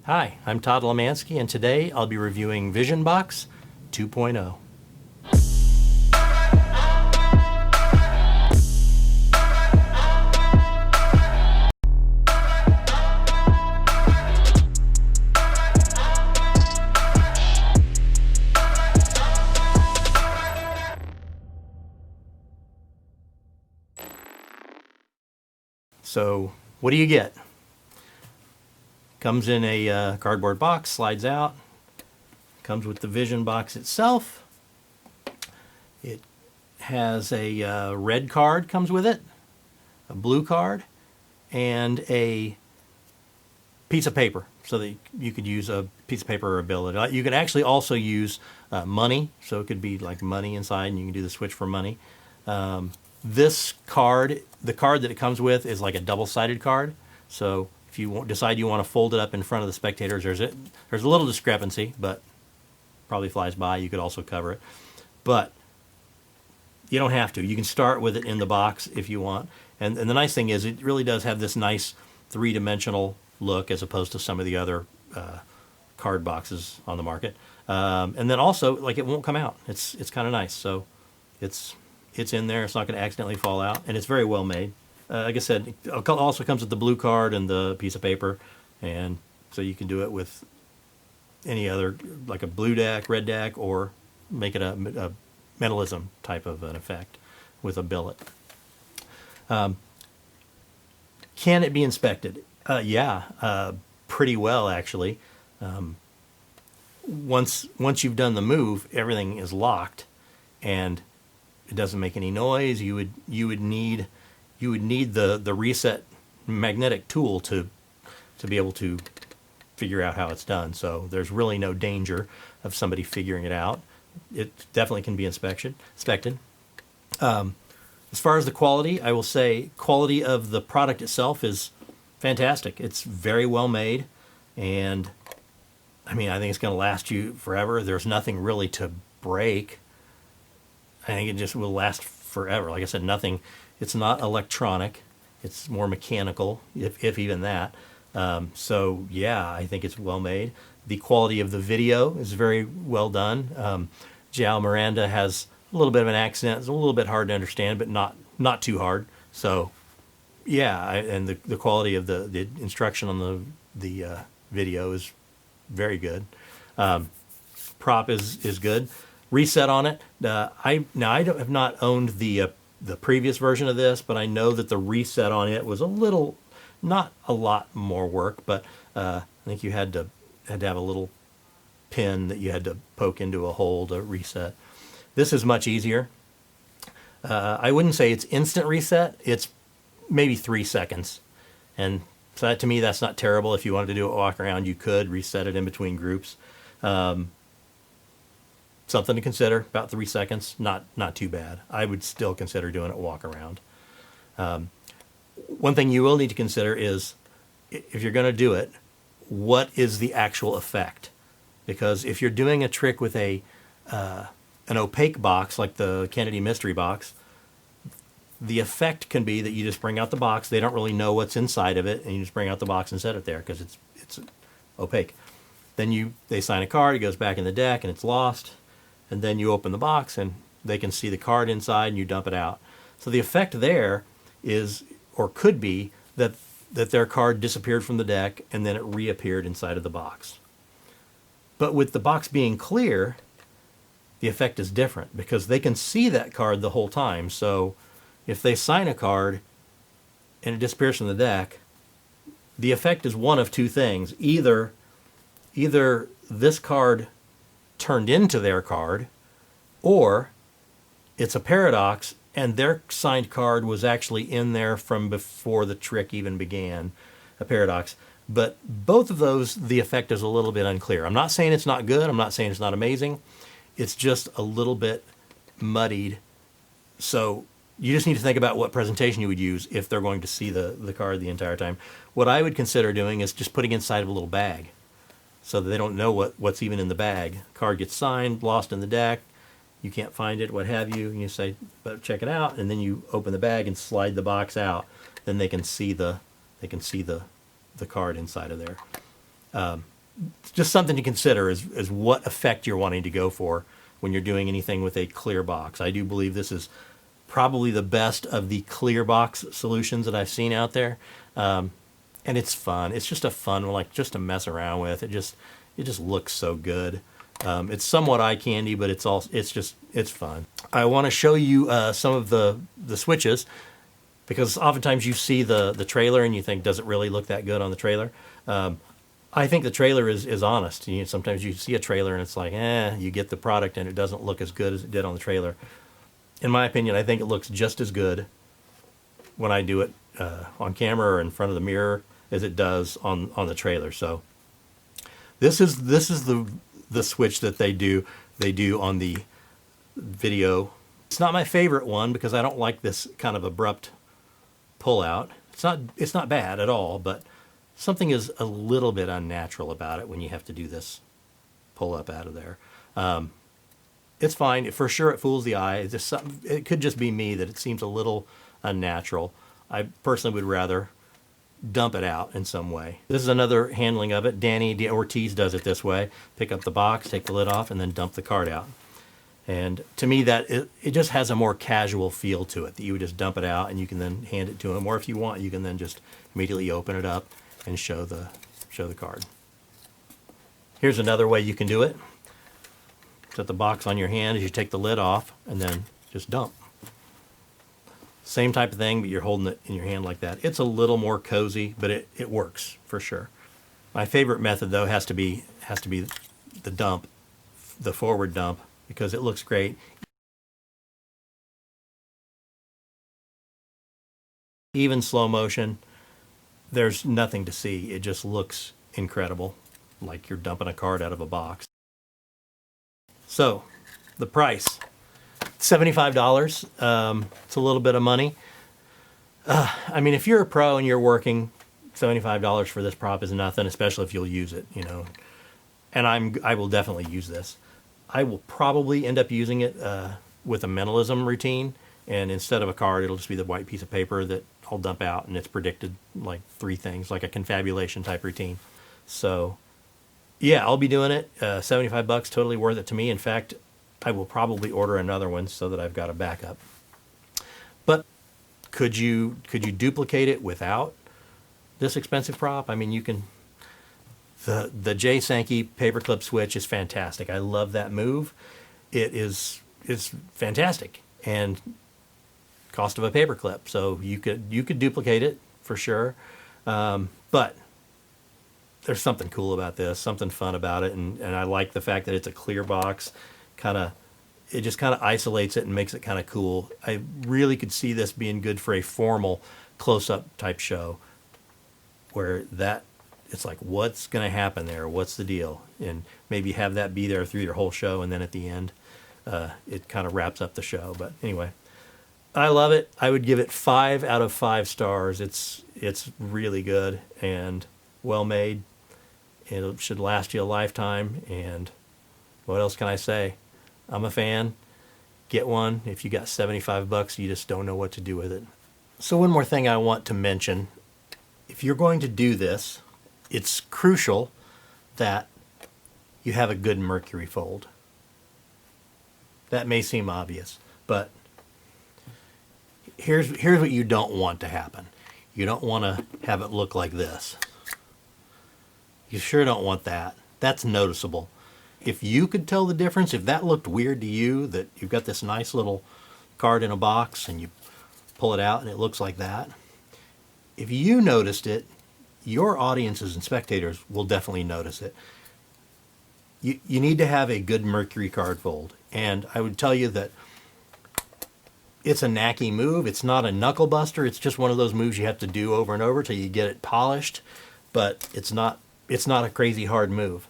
Hi, I'm Todd Lamanske, and today I'll be reviewing Vision Box 2.0. So, what do you get? Comes in a cardboard box, slides out. Comes with the Vision Box itself. It has a red card comes with it, a blue card, and a piece of paper, so that you could use a piece of paper or a bill. You could actually also use money, so it could be like money inside, and you can do the switch for money. This card, the card that it comes with, is like a double-sided card. So if you decide you want to fold it up in front of the spectators, there's a little discrepancy, but probably flies by. You could also cover it, but you don't have to. You can start with it in the box if you want. And the nice thing is, it really does have this nice three-dimensional look as opposed to some of the other card boxes on the market. And then also, like, it won't come out. It's kind of nice. So it's in there. It's not going to accidentally fall out, and it's very well made. Like I said, it also comes with the blue card and the piece of paper, and so you can do it with any other, like a blue deck, red deck, or make it a metalism type of an effect with a billet. Can it be inspected? Yeah, pretty well actually. Once you've done the move, everything is locked, and it doesn't make any noise. You would need the reset magnetic tool to be able to figure out how it's done. So there's really no danger of somebody figuring it out. It definitely can be inspected. As far as the quality, I will say quality of the product itself is fantastic. It's very well made, and I mean, I think it's going to last you forever. There's nothing really to break. I think it just will last forever. Like I said, nothing. It's not electronic. It's more mechanical, if even that. So yeah, I think it's well made. The quality of the video is very well done. Joao Miranda has a little bit of an accent. It's a little bit hard to understand, but not too hard. So yeah, and the quality of the instruction on the video is very good. Prop is good. Reset on it. I have not owned the previous version of this, but I know that the reset on it was not a lot more work, but I think you had to have a little pin that you had to poke into a hole to reset. This is much easier. I wouldn't say it's instant reset. It's maybe 3 seconds, and so to me, that's not terrible. If you wanted to do a walk around, you could reset it in between groups. Something to consider, about 3 seconds, not too bad. I would still consider doing a walk around. One thing you will need to consider is, if you're going to do it, what is the actual effect? Because if you're doing a trick with an opaque box like the Kennedy Mystery Box, the effect can be that you just bring out the box. They don't really know what's inside of it, and you just bring out the box and set it there because it's opaque. Then they sign a card, it goes back in the deck, and it's lost. And then you open the box, and they can see the card inside, and you dump it out. So the effect there is, or could be, that their card disappeared from the deck, and then it reappeared inside of the box. But with the box being clear, the effect is different, because they can see that card the whole time. So if they sign a card, and it disappears from the deck, the effect is one of two things. Either this card turned into their card, or it's a paradox and their signed card was actually in there from before the trick even began, a paradox. But both of those, the effect is a little bit unclear. I'm not saying it's not good, I'm not saying it's not amazing, it's just a little bit muddied. So you just need to think about what presentation you would use if they're going to see the card the entire time. What I would consider doing is just putting it inside of a little bag, so that they don't know what's even in the bag. Card gets signed, lost in the deck, you can't find it, what have you, and you say, but check it out, and then you open the bag and slide the box out. Then they can see the card inside of there. just something to consider is what effect you're wanting to go for when you're doing anything with a clear box. I do believe this is probably the best of the clear box solutions that I've seen out there. And it's fun. It's just a fun one, like just to mess around with. It just looks so good. It's somewhat eye candy, but it's fun. I want to show you some of the switches, because oftentimes you see the trailer and you think, does it really look that good on the trailer? I think the trailer is honest. Sometimes you see a trailer and it's like, you get the product and it doesn't look as good as it did on the trailer. In my opinion, I think it looks just as good when I do it on camera or in front of the mirror as it does on the trailer. So this is the switch that they do on the video. It's not my favorite one because I don't like this kind of abrupt pull out. It's not bad at all, but something is a little bit unnatural about it when you have to do this pull up out of there. It's fine. For sure it fools the eye. It could just be me that it seems a little unnatural. I personally would rather dump it out in some way. This is another handling of it. Danny Ortiz does it this way. Pick up the box, take the lid off, and then dump the card out. And to me, that it just has a more casual feel to it, that you would just dump it out and you can then hand it to him. Or if you want, you can then just immediately open it up and show the card. Here's another way you can do it. Set the box on your hand as you take the lid off and then just dump. Same type of thing, but you're holding it in your hand like that. It's a little more cozy, but it works for sure. My favorite method though has to be the dump, the forward dump, because it looks great. Even slow motion, there's nothing to see. It just looks incredible, like you're dumping a card out of a box. So, the price. $75. It's a little bit of money. I mean, if you're a pro and you're working, $75 for this prop is nothing, especially if you'll use it, And I will definitely use this. I will probably end up using it with a mentalism routine, and instead of a card, it'll just be the white piece of paper that I'll dump out, and it's predicted like 3 things, like a confabulation type routine. So, yeah, I'll be doing it. $75, totally worth it to me. In fact, I will probably order another one so that I've got a backup. But could you duplicate it without this expensive prop? I mean, you can. The J. Sankey paperclip switch is fantastic. I love that move. It's fantastic and cost of a paperclip. So you could duplicate it for sure. But there's something cool about this, something fun about it, and I like the fact that it's a clear box. It just kind of isolates it and makes it kind of cool. I really could see this being good for a formal close-up type show where it's like, what's going to happen there? What's the deal? And maybe have that be there through your whole show, and then at the end, it kind of wraps up the show. But anyway, I love it. I would give it 5 out of 5 stars. It's really good and well made. It should last you a lifetime. And what else can I say? I'm a fan. Get one. If you got $75, you just don't know what to do with it. So one more thing I want to mention. If you're going to do this, it's crucial that you have a good mercury fold. That may seem obvious, but here's what you don't want to happen. You don't want to have it look like this. You sure don't want that. That's noticeable. If you could tell the difference, if that looked weird to you, that you've got this nice little card in a box and you pull it out and it looks like that, if you noticed it, your audiences and spectators will definitely notice it. You need to have a good mercury card fold. And I would tell you that it's a knacky move. It's not a knuckle buster. It's just one of those moves you have to do over and over till you get it polished. But it's not a crazy hard move.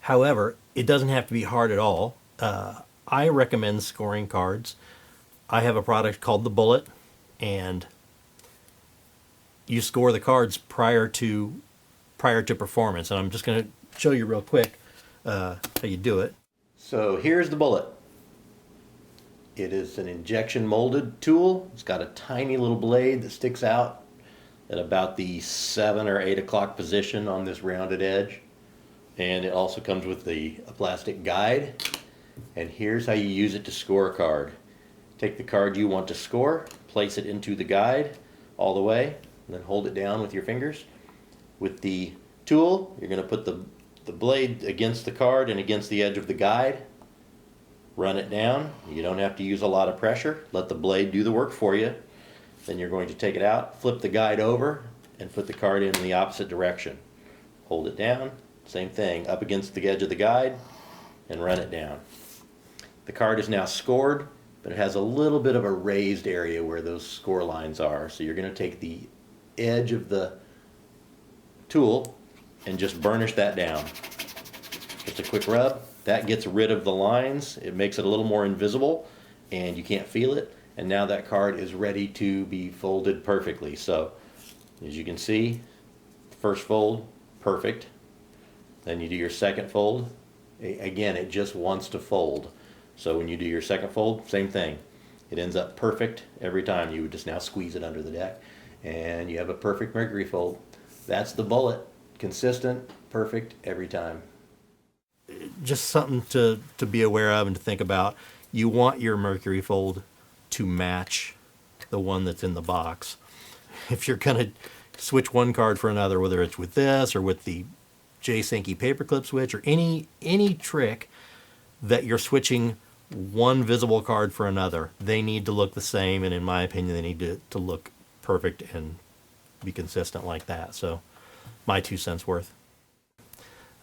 However, it doesn't have to be hard at all. I recommend scoring cards. I have a product called the Bullet, and you score the cards prior to performance. And I'm just going to show you real quick how you do it. So here's the Bullet. It is an injection molded tool. It's got a tiny little blade that sticks out at about the 7 or 8 o'clock position on this rounded edge. And it also comes with a plastic guide. And here's how you use it to score a card. Take the card you want to score, place it into the guide all the way, and then hold it down with your fingers. With the tool, you're going to put the blade against the card and against the edge of the guide. Run it down. You don't have to use a lot of pressure. Let the blade do the work for you. Then you're going to take it out, flip the guide over, and put the card in the opposite direction. Hold it down. Same thing, up against the edge of the guide, and run it down. The card is now scored, but it has a little bit of a raised area where those score lines are. So you're going to take the edge of the tool and just burnish that down. Just a quick rub. That gets rid of the lines. It makes it a little more invisible, and you can't feel it. And now that card is ready to be folded perfectly. So, as you can see, first fold, perfect. Then you do your second fold. Again, it just wants to fold. So when you do your second fold, same thing. It ends up perfect every time. You would just now squeeze it under the deck, and you have a perfect mercury fold. That's the bullet. Consistent, perfect every time. Just something to be aware of and to think about. You want your mercury fold to match the one that's in the box. If you're going to switch one card for another, whether it's with this or with the J-Sankey paperclip switch or any trick that you're switching one visible card for another, they need to look the same, and in my opinion, they need to look perfect and be consistent like that. So my 2 cents worth.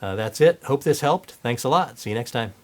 That's it. Hope this helped. Thanks a lot. See you next time.